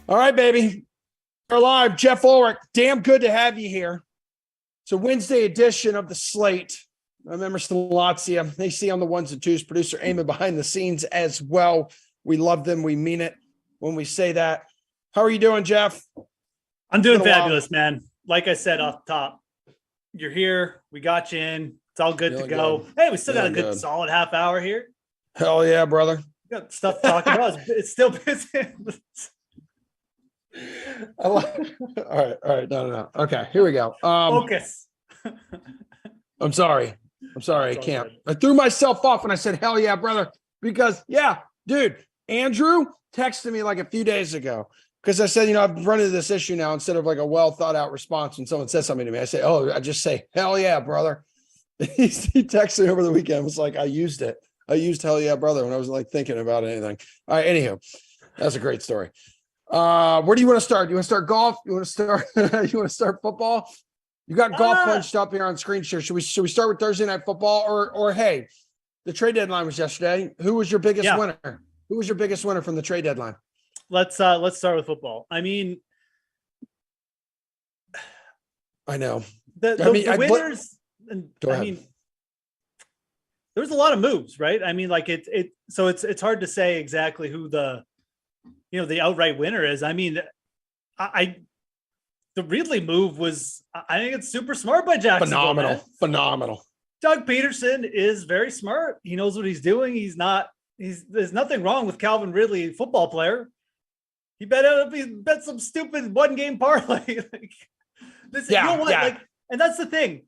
All right, baby. We're live. Jeff Ulrich, damn good to have you here. It's a Wednesday edition of the Slate. I'm Emerson Lazia. They see on the ones and twos. Producer Eamon behind the scenes as well. We love them. We mean it when we say that. How are you doing, Jeff? I'm doing fabulous, man. Like I said off the top, you're here. We got you in. It's all good to go. Good. Hey, we still got a good solid half hour here. Hell yeah, brother. We got stuff to talk about. It's still busy. All right. No. Okay, here we go. Focus. I'm sorry. I can't. Good. I threw myself off when I said, hell yeah, brother. Because, yeah, dude, Andrew texted me like a few days ago because I said, I've run into this issue now. Instead of like a well thought out response when someone says something to me, I say, I just say, hell yeah, brother. He texted me over the weekend. It was like, I used it. I used hell yeah, brother when I was like thinking about anything. All right, anywho, that's a great story. Where do you want to start? You want to start golf? You want to start football? You got golf punched up here on screen share. Should we start with Thursday night football or hey, the trade deadline was yesterday. Who was your biggest winner? Who was your biggest winner from the trade deadline? Let's start with football. I mean, I know the winners. I mean, there was a lot of moves, right? I mean, like so it's hard to say exactly who the outright winner is. I mean, the Ridley move was, I think it's super smart by Jacksonville. Phenomenal. Doug Peterson is very smart. He knows what he's doing. There's nothing wrong with Calvin Ridley, football player. He bet some stupid one game parlay. You know what? Yeah. And that's the thing.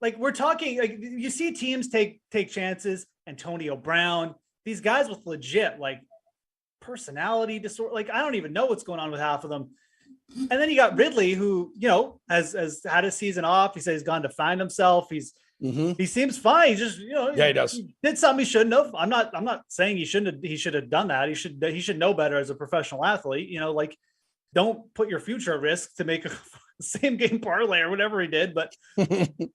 Like we're talking, like you see teams take chances. Antonio Brown, these guys with legit personality disorder. Like I don't even know what's going on with half of them. And then you got Ridley, who has had a season off. He says he's gone to find himself. He seems fine. He just he does. He did something he shouldn't have. I'm not saying he should have done that. He should know better as a professional athlete. Don't put your future at risk to make a same game parlay or whatever he did. But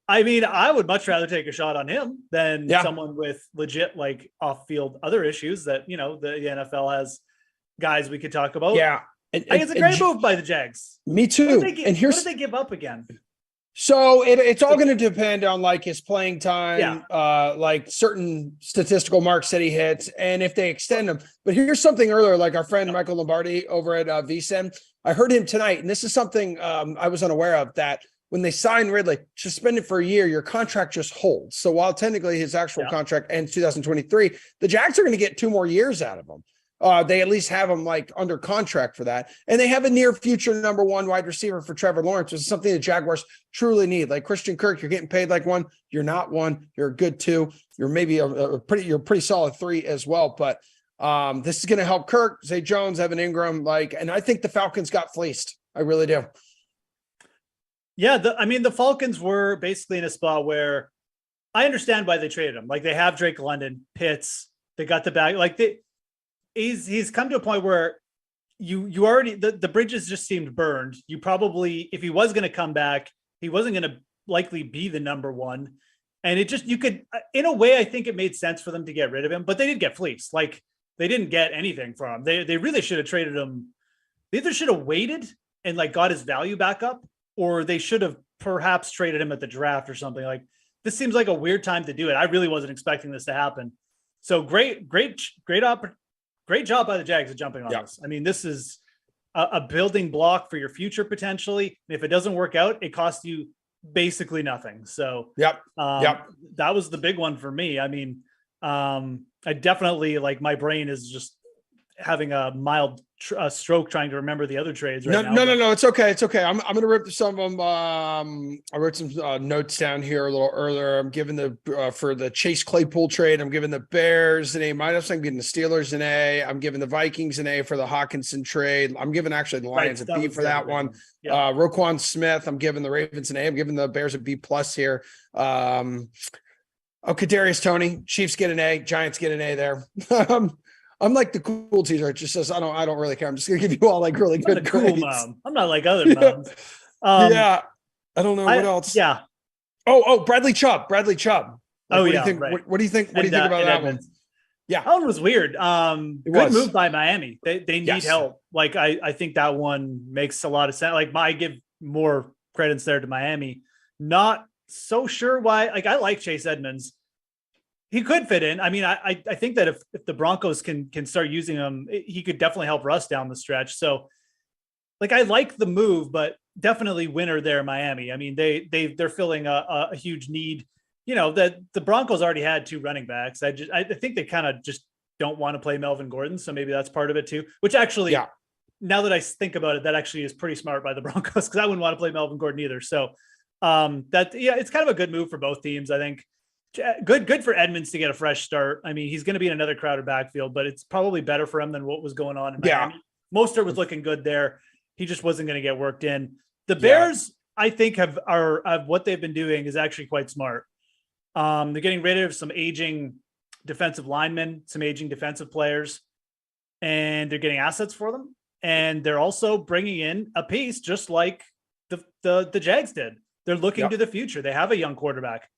I mean, I would much rather take a shot on him than someone with legit off field other issues that the NFL has guys we could talk about. Yeah. I think it's a great move by the Jags. Me too. What did they give up again? So it's all going to depend on his playing time, certain statistical marks that he hits, and if they extend him. But here's something earlier, our friend Michael Lombardi over at VSiN. I heard him tonight, and this is something I was unaware of, that when they sign Ridley, suspended for a year, your contract just holds. So while technically his actual contract ends 2023, the Jags are going to get 2 more years out of him. They at least have him under contract for that. And they have a near future number 1 wide receiver for Trevor Lawrence, which is something the Jaguars truly need. Like Christian Kirk, you're getting paid like 1. You're not 1. You're a good 2. You're maybe you're a pretty solid 3 as well. But this is going to help Kirk, Zay Jones, Evan Ingram. And I think the Falcons got fleeced. I really do. Yeah. The Falcons were basically in a spot where I understand why they traded him. They have Drake London, Pitts. They got the bag. He's come to a point where you already the bridges just seemed burned. You probably, if he was going to come back, he wasn't going to likely be the number 1. And you could, in a way, I think it made sense for them to get rid of him, but they did get fleeced. They didn't get anything from him. They really should have traded him. They either should have waited and got his value back up, or they should have perhaps traded him at the draft or something. This seems like a weird time to do it. I really wasn't expecting this to happen. So great job by the Jags of jumping on this. I mean, this is a building block for your future potentially. And if it doesn't work out, it costs you basically nothing. So that was the big one for me. I mean, I definitely my brain is just having a mild stroke trying to remember the other trades right now. No. It's okay. I'm going to rip through some of them. I wrote some notes down here a little earlier. I'm giving for the Chase Claypool trade, I'm giving the Bears an A-. I'm giving the Steelers an A. I'm giving the Vikings an A for the Hawkinson trade. I'm giving actually the Lions a B for that one. Yeah. Roquan Smith, I'm giving the Ravens an A. I'm giving the Bears a B+ here. Kadarius Toney, Chiefs get an A, Giants get an A there. I'm like the cool teacher. It just says I don't really care. I'm just gonna give you all really good cool mom. I'm not like other moms. I don't know what else. Yeah. Oh, Bradley Chubb. What do you think? Right. What do you think about that one? That one was weird. Good move by Miami. They need help. Like I think that one makes a lot of sense. Like I give more credits there to Miami. Not so sure why. Like I like Chase Edmonds. He could fit in. I mean, I think that if the Broncos can start using him, he could definitely help Russ down the stretch. So like I like the move, but definitely winner there, Miami. I mean, they're filling a huge need. You know, that the Broncos already had 2 running backs. I think they kind of just don't want to play Melvin Gordon. So maybe that's part of it too, which actually, now that I think about it, that actually is pretty smart by the Broncos, because I wouldn't want to play Melvin Gordon either. So it's kind of a good move for both teams. I think good for Edmonds to get a fresh start. I mean, he's going to be in another crowded backfield, but it's probably better for him than what was going on in Miami. Mostert was looking good there. He just wasn't going to get worked in. The Bears, I think, are what they've been doing is actually quite smart. They're getting rid of some aging defensive linemen, some aging defensive players, and they're getting assets for them. And they're also bringing in a piece just like the Jags did. They're looking to the future. They have a young quarterback.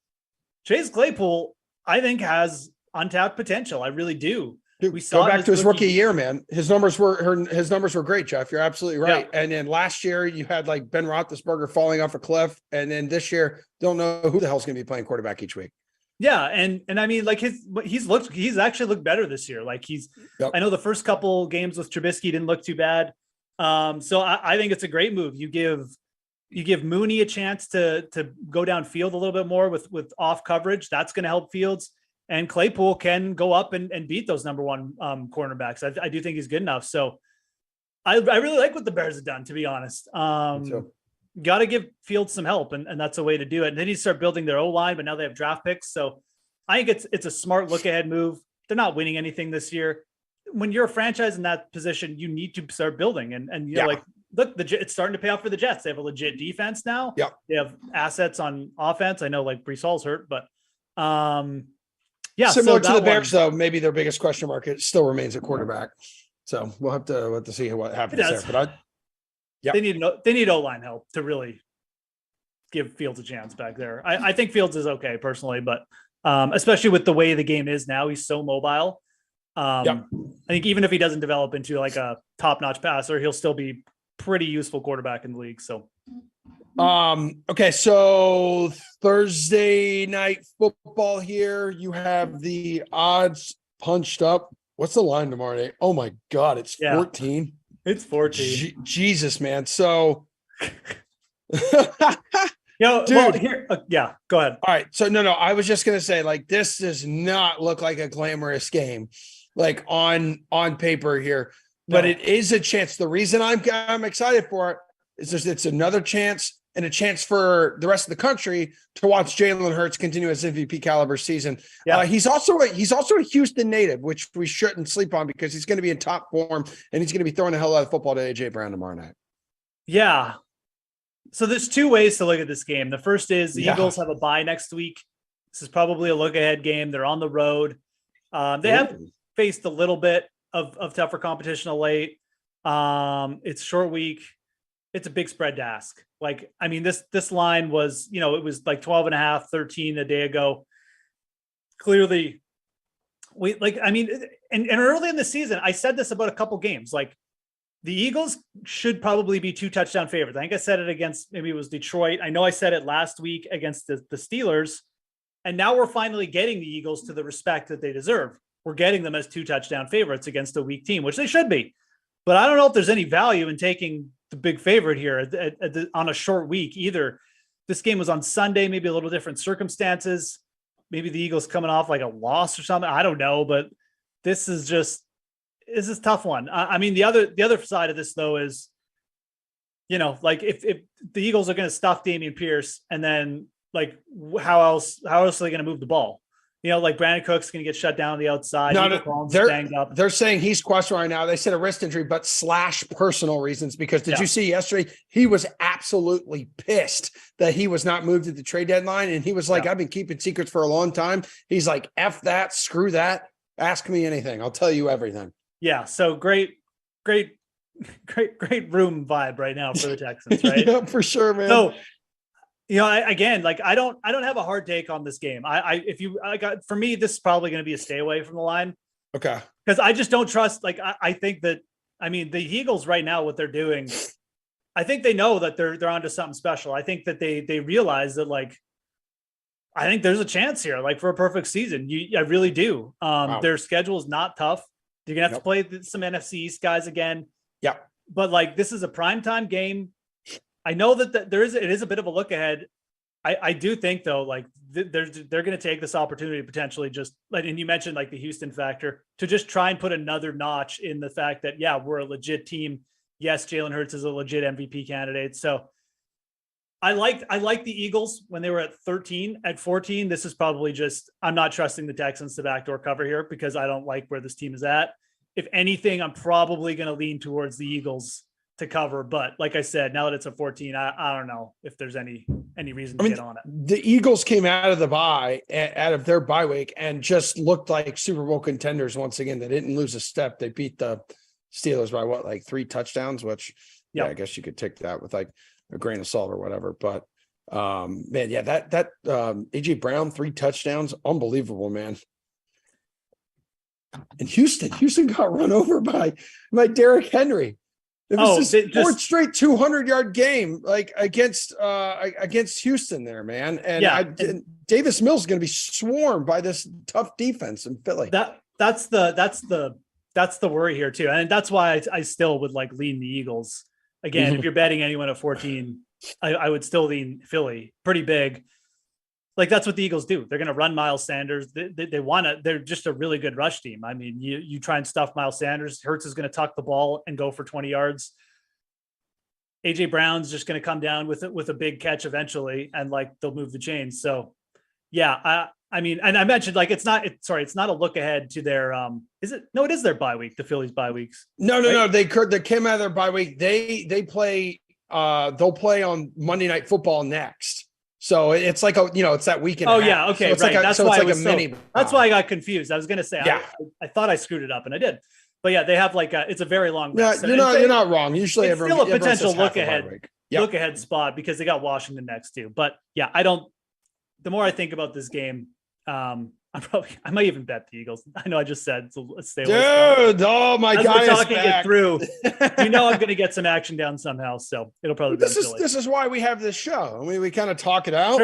Chase Claypool, I think, has untapped potential. I really do. Dude, we saw back to his rookie year, man. His numbers were great, Jeff. You're absolutely right. Yeah. And then last year you had like Ben Roethlisberger falling off a cliff, and then this year don't know who the hell's going to be playing quarterback each week. Yeah, and I mean, like he's actually looked better this year. Like I know the first couple games with Trubisky didn't look too bad. So I think it's a great move. You give Mooney a chance to go downfield a little bit more with off coverage. That's going to help Fields. And Claypool can go up and beat those number 1 cornerbacks. I do think he's good enough. So I really like what the Bears have done, to be honest. Got to give Fields some help, and that's a way to do it. And then you start building their O-line, but now they have draft picks. So I think it's a smart look ahead move. They're not winning anything this year. When you're a franchise in that position, you need to start building. And you know, like, look, it's starting to pay off for the Jets. They have a legit defense now. Yeah. They have assets on offense. I know like Breece Hall's hurt, but similar to the Bears, though, maybe their biggest question mark still remains at quarterback. So we'll have to see what happens there. But they need O-line help to really give Fields a chance back there. I think Fields is okay personally, but especially with the way the game is now, he's so mobile. I think even if he doesn't develop into like a top-notch passer, he'll still be pretty useful quarterback in the league. So. Okay, so Thursday night football here. You have the odds punched up. What's the line tomorrow night? Oh my God, it's 14. It's 14. Jesus, man. So, dude. Well, here, go ahead. All right. So no, I was just gonna say, like, this does not look like a glamorous game, like on paper here, but it is a chance. The reason I'm excited for it is just it's another chance. And a chance for the rest of the country to watch Jalen Hurts continue his MVP caliber season. Yeah. He's also a Houston native, which we shouldn't sleep on because he's going to be in top form and he's going to be throwing a hell of football to AJ Brown tomorrow night. Yeah. So there's 2 ways to look at this game. The first is the Eagles have a bye next week. This is probably a look ahead game. They're on the road. They have faced a little bit of tougher competition of late. It's a short week. It's a big spread to ask. Like, I mean, this line was, it was like 12.5, 13 a day ago. Clearly and early in the season, I said this about a couple games, like the Eagles should probably be 2 touchdown favorites. I think I said it against, maybe it was Detroit. I know I said it last week against the Steelers. And now we're finally getting the Eagles to the respect that they deserve. We're getting them as 2 touchdown favorites against a weak team, which they should be. But I don't know if there's any value in taking the big favorite here on a short week either. This game was on Sunday, maybe a little different circumstances. Maybe the Eagles coming off like a loss or something. I don't know, but this is a tough one. I mean, the other side of this though is, like if the Eagles are going to stuff Dameon Pierce, and then like how else are they going to move the ball? Like Brandon Cook's going to get shut down on the outside. They're saying he's questioned right now. They said a wrist injury, but / personal reasons, because did you see yesterday, he was absolutely pissed that he was not moved at the trade deadline. And he was like, I've been keeping secrets for a long time. He's like, F that, screw that. Ask me anything. I'll tell you everything. Yeah. So great room vibe right now for the Texans, right? Yeah, for sure, man. So, I don't have a hard take on this game. For me, this is probably going to be a stay away from the line. Okay. Because I just don't trust. Like I think that the Eagles right now, what they're doing, I think they know that they're onto something special. I think that they realize that like I think there's a chance here, like for a perfect season. I really do. Wow. Their schedule is not tough. You're gonna have to play some NFC East guys again. Yeah. But like this is a primetime game. I know that it is a bit of a look ahead. I do think though, like they're going to take this opportunity potentially just like, and you mentioned like the Houston factor to just try and put another notch in the fact that, yeah, we're a legit team. Yes. Jalen Hurts is a legit MVP candidate. So I like the Eagles when they were at 13. At 14. This is probably just, I'm not trusting the Texans to backdoor cover here because I don't like where this team is at. If anything, I'm probably going to lean towards the Eagles to cover. But like I said, now that it's a 14, I don't know if there's any reason to get on it. The Eagles came out of their bye week and just looked like Super Bowl contenders once again. They didn't lose a step. They beat the Steelers by like 3 touchdowns, which I guess you could take that with like a grain of salt or whatever. But man, yeah, that AJ Brown 3 touchdowns, unbelievable, man. And Houston got run over by Derrick Henry. It was his 4th straight 200-yard game, like against Houston there, man. And Davis Mills is going to be swarmed by this tough defense in Philly. That's the worry here too, and that's why I still would like lean the Eagles again. If you're betting anyone at 14, I would still lean Philly pretty big. Like that's what the Eagles do. They're going to run Miles Sanders. They want to. They're just a really good rush team. I mean, you try and stuff Miles Sanders. Hurts is going to tuck the ball and go for 20 yards. AJ Brown's just going to come down with a big catch eventually, and like they'll move the chains. So, yeah, I mean, and I mentioned like it's not a look ahead to their is it? No, it is their bye week. The Phillies bye weeks. No. They came out of their bye week. They play. They'll play on Monday Night Football next. So it's like it's that weekend. Oh yeah, okay, so it's right. That's why I got confused. I was gonna say I thought I screwed it up, and I did. But yeah, they have like it's a very long. Yeah, you're not wrong. Usually, it's still a potential look ahead spot because they got Washington next too. But yeah, I don't. The more I think about this game, I might even bet the Eagles. I know I just said so let's stay away. Dude, oh my God, we're talking it through. I'm going to get some action down somehow, so it'll probably. This is why we have this show. I mean, we kind of talk it out,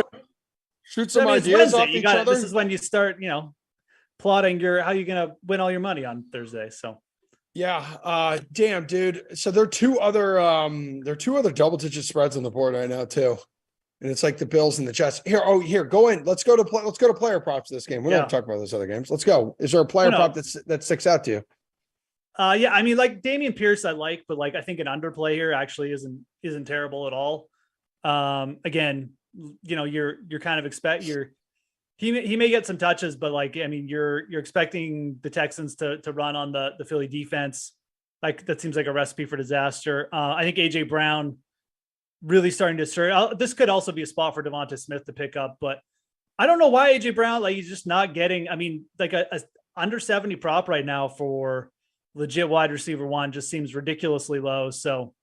shoot some ideas off each other. This is when you start, plotting how you're going to win all your money on Thursday. So. Yeah, damn, dude. So there are two other double-digit spreads on the board right now too, and it's like the Bills and the Jets. Here, go in. Let's go to player props this game. We don't talk about those other games. Let's go. Is there a player prop that sticks out to you? Yeah, I mean, like Dameon Pierce, I like, but like I think an underplay here actually isn't terrible at all. Again, you're kind of he may get some touches, but like, I mean, you're expecting the Texans to run on the Philly defense. Like that seems like a recipe for disaster. I think AJ Brown really starting to stir. This could also be a spot for Devonta Smith to pick up, but I don't know why AJ Brown, like he's just not getting, I mean, like a under 70 prop right now for legit wide receiver 1 just seems ridiculously low. So,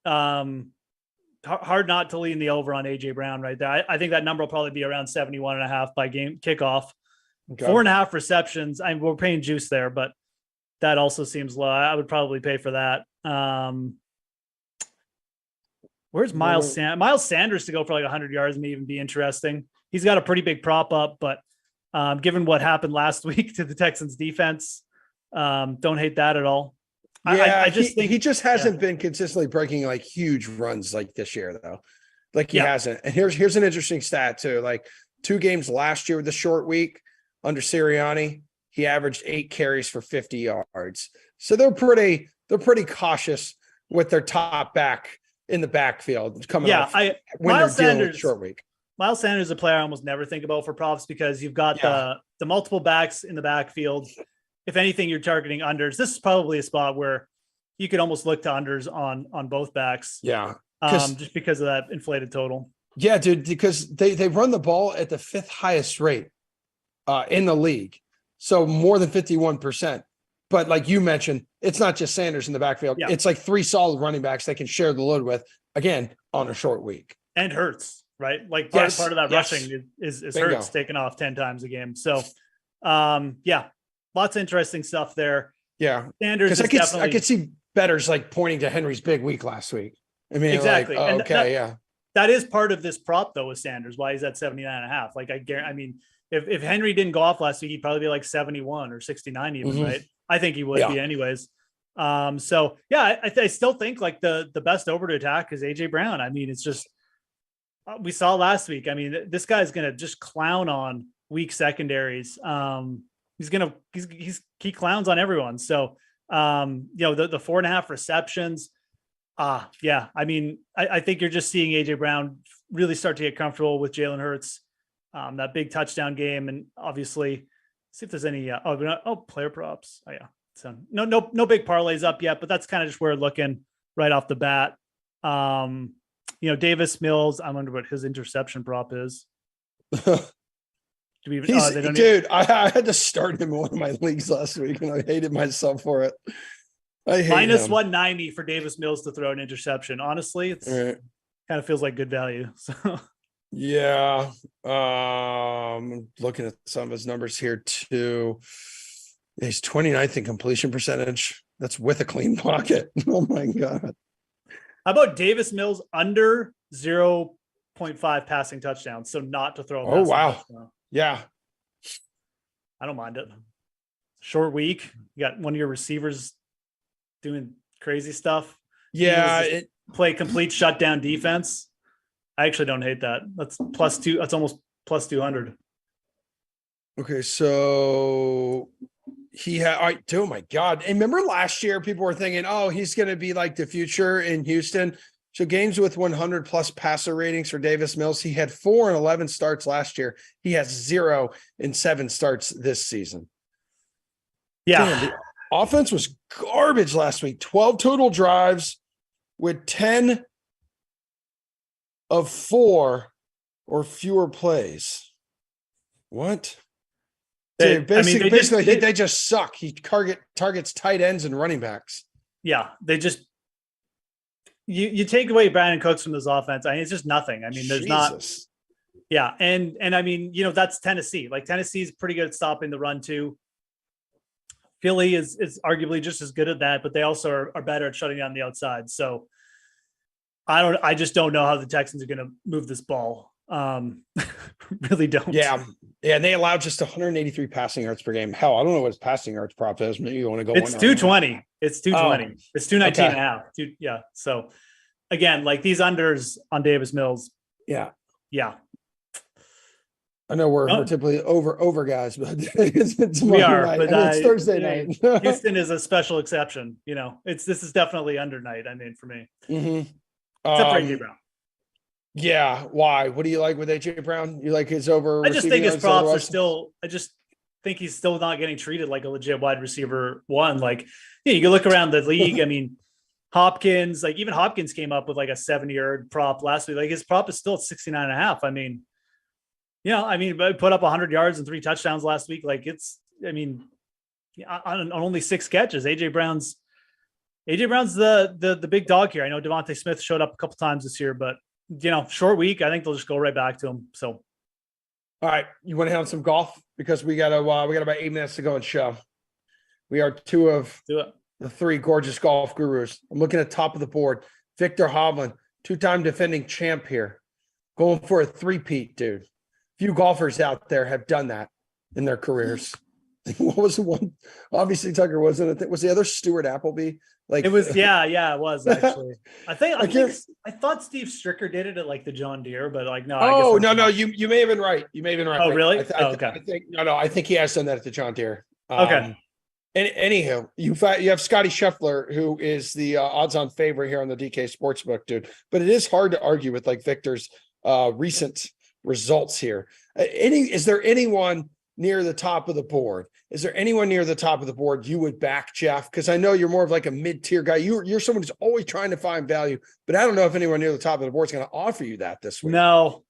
hard not to lean the over on AJ Brown right there. I think that number will probably be around 71.5 by game kickoff. Okay. 4.5 receptions. We're paying juice there, but that also seems low. I would probably pay for that. Where's Miles Sanders? Miles Sanders to go for like 100 yards may even be interesting. He's got a pretty big prop up, but given what happened last week to the Texans defense, don't hate that at all. Yeah, I just think he just hasn't been consistently breaking like huge runs like this year though. Like he hasn't. And here's an interesting stat too. Like 2 games last year with the short week under Sirianni, he averaged 8 carries for 50 yards. So they're pretty cautious with their top back in the backfield coming off when they're dealing with short week. Miles Sanders is a player I almost never think about for props because you've got the multiple backs in the backfield. If anything, you're targeting unders. This is probably a spot where you could almost look to unders on both backs. Yeah. Just because of that inflated total. Yeah, dude, because they run the ball at the 5th highest rate in the league. So more than 51%. But like you mentioned, it's not just Sanders in the backfield. Yeah. It's like 3 solid running backs they can share the load with, again, on a short week. And Hurts, right? Like part of that rushing is Hurts taking off 10 times a game. So, lots of interesting stuff there. Yeah. Sanders Because is I definitely could see bettors like pointing to Henry's big week last week. I mean, exactly. like, And okay, yeah. that is part of this prop though with Sanders, why he's at 79.5. Like I mean, if Henry didn't go off last week, he'd probably be like 71 or 69 even, right? I think he would be anyways. So yeah, I still think like the best over to attack is AJ Brown. I mean, it's just, we saw last week. I mean, this guy's going to just clown on weak secondaries. He clowns on everyone. So, the 4.5 receptions. Yeah. I mean, I think you're just seeing AJ Brown really start to get comfortable with Jalen Hurts, that big touchdown game. And obviously see if there's any, player props. Oh yeah. So no big parlays up yet, but that's kind of just where we're looking right off the bat. Davis Mills, I wonder what his interception prop is. I had to start him in one of my leagues last week and I hated myself for it. I hate minus him. 190 for Davis Mills to throw an interception. Honestly, it's kind of feels like good value. So yeah. Looking at some of his numbers here too. He's 29th in completion percentage. That's with a clean pocket. Oh my God. How about Davis Mills under 0.5 passing touchdowns? So not to throw. Oh, wow. Touchdown. Yeah. I don't mind it. Short week. You got one of your receivers doing crazy stuff. Yeah. Play complete shutdown defense. I actually don't hate that. That's +2. That's almost +200. Okay. So he had, oh my God. And remember last year, people were thinking, oh, he's going to be like the future in Houston. So games with 100 plus passer ratings for Davis Mills. He had 4 and 11 starts last year. He has 0 and 7 starts this season. Yeah. Damn, the offense was garbage last week. 12 total drives with 10 of 4 or fewer plays. What? Dude, basically, they just suck. He targets tight ends and running backs. Yeah, they just you take away Brandon Cooks from this offense. I mean, it's just nothing. I mean, there's not. Yeah, and I mean, that's Tennessee. Like Tennessee's pretty good at stopping the run too. Philly is arguably just as good at that, but they also are better at shutting down the outside. So I just don't know how the Texans are going to move this ball. Really don't. Yeah. And they allowed just 183 passing yards per game. Hell, I don't know what his passing yards prop is. Maybe you want to go. It's 220. It's 220. It's 219 okay. and a half. Yeah. So again, like these unders on Davis Mills. Yeah. Yeah. I know we're typically over guys, but it's we are. night. But it's Thursday night. Houston is a special exception. This is definitely under night. I mean, for me, except for AJ Brown. Yeah. Why? What do you like with AJ Brown? You like his over? I just think his props are still. I just think he's still not getting treated like a legit wide receiver one. Like, you can look around the league. I mean, Hopkins, like even Hopkins came up with like a 70-yard prop last week. Like his prop is still at 69.5. I mean, put up 100 yards and 3 touchdowns last week. Like on only 6 catches. AJ Brown's the big dog here. I know Devontae Smith showed up a couple times this year, but short week. I think they'll just go right back to him. So, all right, you want to hit on some golf because we got about 8 minutes to go and show. We are 2 of the 3 gorgeous golf gurus. I'm looking at top of the board. Victor Hovland, 2-time defending champ here, going for a 3-peat, dude. Few golfers out there have done that in their careers. What was the one? Obviously, Tucker wasn't it? Was the other Stuart Appleby? Like it was, yeah, it was actually. I thought Steve Stricker did it at like the John Deere, but like no. Oh no, you may have been right. You may have been right. Oh really? Okay. I think he has done that at the John Deere. Okay. Anyhow, you have Scotty Scheffler, who is the odds-on favorite here on the DK Sportsbook, dude. But it is hard to argue with like Victor's recent results here. Is there anyone near the top of the board? Is there anyone near the top of the board you would back, Jeff? Because I know you're more of like a mid-tier guy. You're someone who's always trying to find value, but I don't know if anyone near the top of the board is going to offer you that this week. No.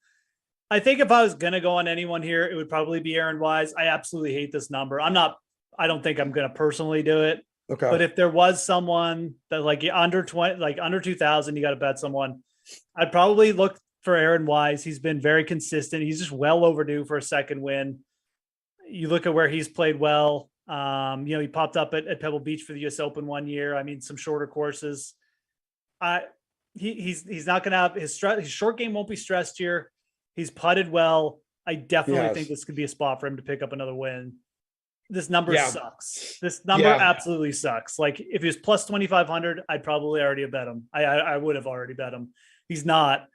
I think if I was going to go on anyone here, it would probably be Aaron Wise. I absolutely hate this number. I don't think I'm going to personally do it. Okay. But if there was someone that like under 20, like under 2,000, you got to bet someone. I'd probably look for Aaron Wise. He's been very consistent. He's just well overdue for a second win. You look at where he's played well. He popped up at Pebble Beach for the US Open one year. I mean, some shorter courses. He's not going to have his short game won't be stressed here. He's putted well. I definitely think this could be a spot for him to pick up another win. This number sucks. This number absolutely sucks. Like if he was plus 2,500, I'd probably already have bet him. I would have already bet him. He's not.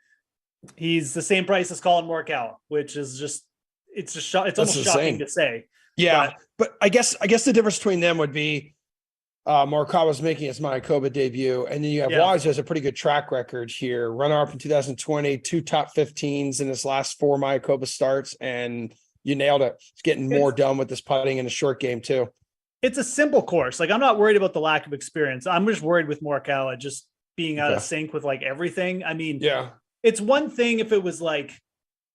He's the same price as Colin Morikawa, which is just it's almost shocking to say. Yeah, but I guess the difference between them would be Morikawa's making his Mayakoba debut, and then you have Wise, who has a pretty good track record here. Runner-up in 2020, 2 top 15s in his last 4 Mayakoba starts, and you nailed it. It's getting more done with this putting in a short game too. It's a simple course. Like I'm not worried about the lack of experience. I'm just worried with Morikawa just being out of sync with like everything. I mean, it's one thing if it was like,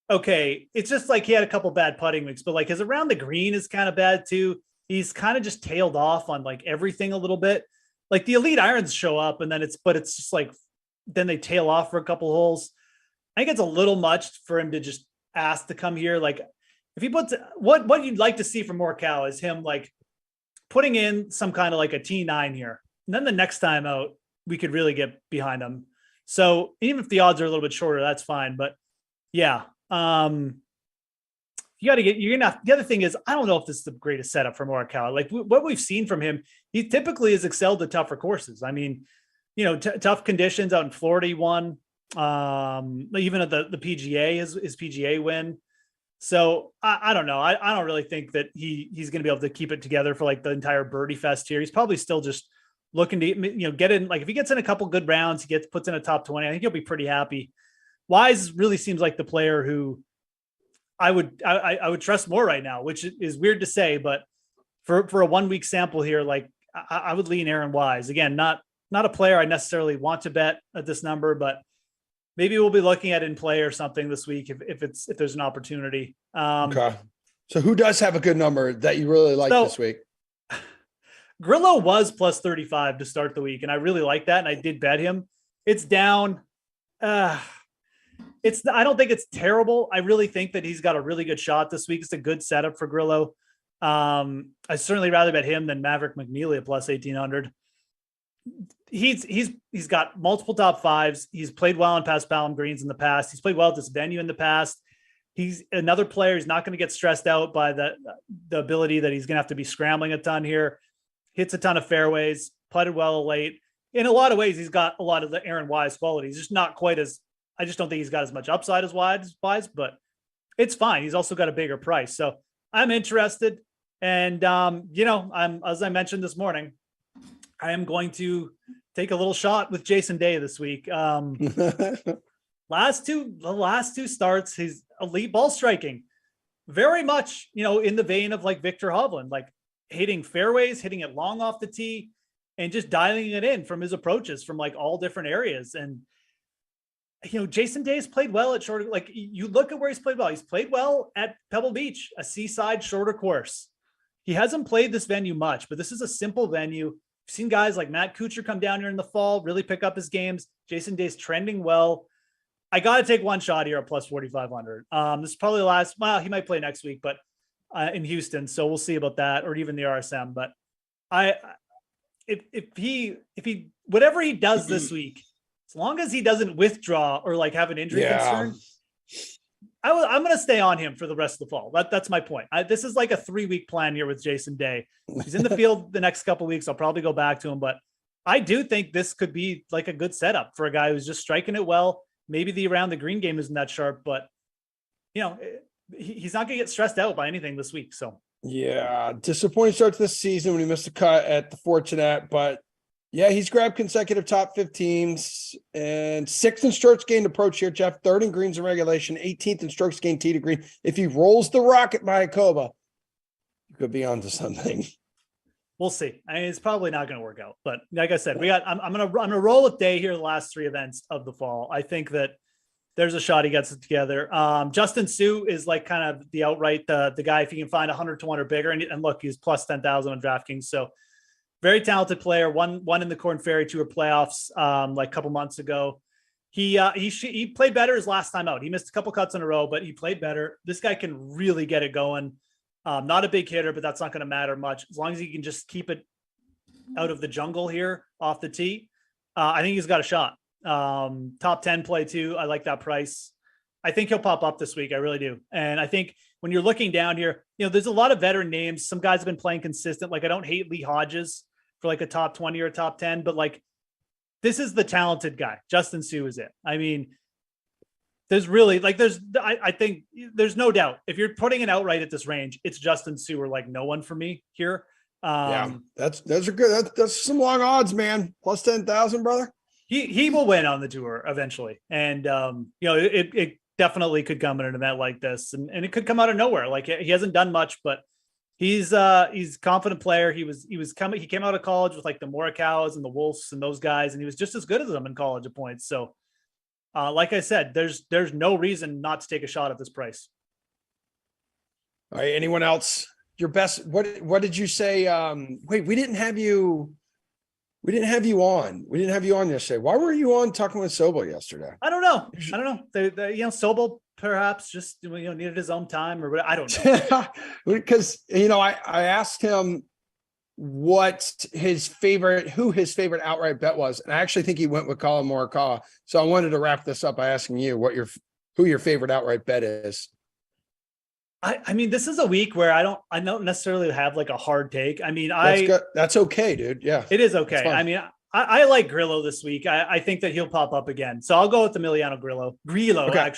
okay, it's just like he had a couple bad putting weeks, but like his around the green is kind of bad too. He's kind of just tailed off on like everything a little bit. Like the elite irons show up and then it's just like, then they tail off for a couple holes. I think it's a little much for him to just ask to come here. Like if he puts what you'd like to see from Morikawa is him like putting in some kind of like a T9 here. And then the next time out, we could really get behind him. So even if the odds are a little bit shorter, that's fine. But yeah, the other thing is, I don't know if this is the greatest setup for Morikawa. Like what we've seen from him, he typically has excelled at tougher courses. I mean, tough conditions out in Florida, he won. Even at the PGA, his PGA win. So I don't know. I don't really think that he's going to be able to keep it together for like the entire birdie fest here. He's probably still just looking to, get in. Like if he gets in a couple good rounds, puts in a top 20, I think he'll be pretty happy. Wise really seems like the player who I would trust more right now, which is weird to say, but for a 1 week sample here, like I would lean Aaron Wise. Again, not a player I necessarily want to bet at this number, but maybe we'll be looking at in play or something this week if there's an opportunity. Okay. So who does have a good number that you really like this week? Grillo was plus 35 to start the week, and I really like that, and I did bet him. It's down. I don't think it's terrible. I really think that he's got a really good shot this week. It's a good setup for Grillo. I certainly rather bet him than Maverick McNeely at plus 1,800. He's got multiple top fives. He's played well on past Palm Greens in the past. He's played well at this venue in the past. He's another player who's not going to get stressed out by the ability that he's going to have to be scrambling a ton here. Hits a ton of fairways, putted well late. In a lot of ways, he's got a lot of the Aaron Wise qualities. Just not quite as, I just don't think he's got as much upside as Wise, but it's fine. He's also got a bigger price. So I'm interested. And, as I mentioned this morning, I am going to take a little shot with Jason Day this week. The last two starts, his elite ball striking, very much, in the vein of like Victor Hovland, like hitting fairways, hitting it long off the tee, and just dialing it in from his approaches from like all different areas. And, Jason Day has played well at shorter, like you look at where he's played well. He's played well at Pebble Beach, a seaside shorter course. He hasn't played this venue much, but this is a simple venue. I've seen guys like Matt Kuchar come down here in the fall, really pick up his games. Jason Day's trending well. I got to take one shot here at plus 4,500. This is probably the last, he might play next week, but in Houston. So we'll see about that, or even the RSM. But if he, whatever he does this week, as long as he doesn't withdraw or like have an injury concern, I'm going to stay on him for the rest of the fall. That's my point. This is like a 3-week plan here with Jason Day. He's in the field the next couple of weeks. I'll probably go back to him, but I do think this could be like a good setup for a guy who's just striking it well. Maybe the around the green game isn't that sharp, but he's not going to get stressed out by anything this week. So yeah, disappointing start to this season when he missed a cut at the Fortinet, but yeah, he's grabbed consecutive top 15s and 6th in strokes gained approach here, Jeff. 3rd in greens in regulation, 18th in strokes gained tee to green. If he rolls the rock at Mayakoba, you could be onto something. We'll see. I mean, it's probably not going to work out, but like I said, I'm going to roll with Day here the last 3 events of the fall. I think that there's a shot he gets it together. Justin Sue is like kind of the outright the guy if he can find 100 to 1 or bigger, and look, he's plus 10,000 on DraftKings. So very talented player. Won in the Corn Ferry Tour playoffs like a couple months ago. He played better his last time out. He missed a couple cuts in a row, but he played better. This guy can really get it going. Not a big hitter, but that's not going to matter much as long as he can just keep it out of the jungle here off the tee. I think he's got a shot. Top 10 play too. I like that price. I think he'll pop up this week. I really do. And I think when you're looking down here, there's a lot of veteran names. Some guys have been playing consistent. Like I don't hate Lee Hodges for like a top 20 or a top 10, but like this is the talented guy. Justin Sue is it. I mean, there's really I think there's no doubt if you're putting it outright at this range, it's Justin Sue or like no one for me here. Those are good. That's some long odds, man. Plus 10,000, brother. He will win on the tour eventually. And, it definitely could come in an event like this and it could come out of nowhere. Like he hasn't done much, but he's a confident player. He came out of college with like the Morikawas and the Wolves and those guys. And he was just as good as them in college at points. So, like I said, there's no reason not to take a shot at this price. All right. Anyone else? Your best, what did you say? Wait, we didn't have you on. We didn't have you on yesterday. Why were you on talking with Sobel yesterday? I don't know. Sobel perhaps just needed his own time or what. I don't know. Because I asked him who his favorite outright bet was, and I actually think he went with Colin Morikawa. So I wanted to wrap this up by asking you who your favorite outright bet is. I mean, this is a week where I don't necessarily have like a hard take. I mean, that's okay, dude. Yeah, it is okay. I mean, I like Grillo this week. I think that he'll pop up again. So I'll go with Emiliano Grillo. Grillo. Yeah.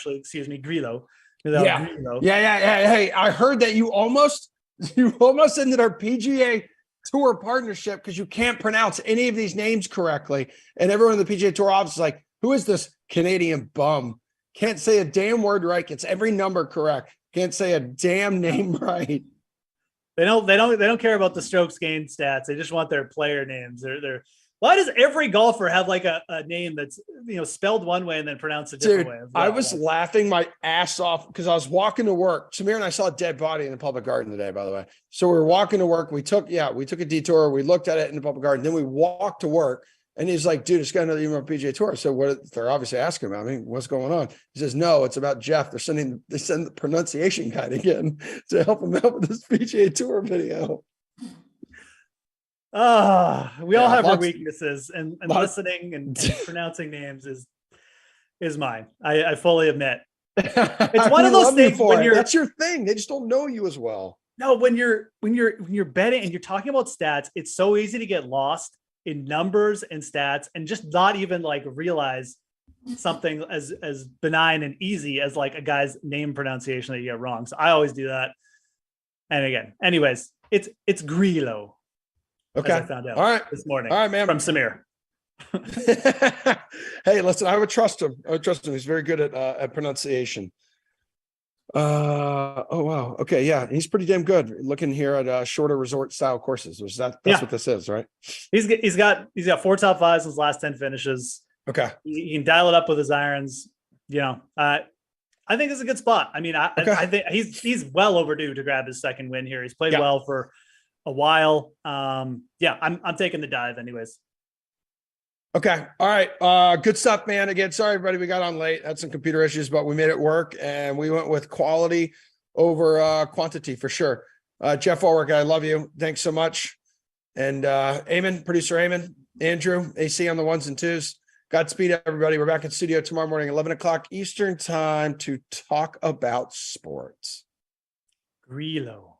Grillo. Yeah. Hey, I heard that you almost ended our PGA Tour partnership because you can't pronounce any of these names correctly. And everyone in the PGA Tour office is like, who is this Canadian bum? Can't say a damn word right. Gets every number correct. Can't say a damn name right. They don't care about the strokes gained stats. They just want their player names. They're why does every golfer have like a name that's spelled one way and then pronounced a different way? I was laughing my ass off because I was walking to work. Samir and I saw a dead body in the public garden today, by the way. So we were walking to work. We took a detour. We looked at it in the public garden. Then we walked to work. And he's like, dude, it's got another email PGA Tour. So what they're obviously asking about me, what's going on? He says, no, it's about Jeff. They send the pronunciation guide again to help him out with this PGA Tour video. We all have our weaknesses, and listening and pronouncing names is mine. I fully admit. It's one of those things when that's your thing. They just don't know you as well. No, when you're betting and you're talking about stats, it's so easy to get lost in numbers and stats and just not even like realize something as benign and easy as like a guy's name pronunciation that you get wrong. So I always do that. And again, anyways, it's Grillo. Okay. I found out this morning. All right, man. From Samir. Hey, listen, I would trust him. He's very good at pronunciation. Oh wow. Okay, yeah, he's pretty damn good. Looking here at shorter resort style courses. That's what this is, right? He's got 4 top 5s in his last 10 finishes. Okay. He can dial it up with his irons. I think it's a good spot. I mean, I think he's well overdue to grab his second win here. He's played well for a while. I'm taking the dive anyways. Okay. All right. Good stuff, man. Again, sorry, everybody. We got on late. Had some computer issues, but we made it work and we went with quality over quantity for sure. Jeff Ulrich, I love you. Thanks so much. And Eamon, producer Eamon, Andrew, AC on the 1s and 2s. Godspeed, everybody. We're back in studio tomorrow morning, 11 o'clock Eastern time to talk about sports. Grillo.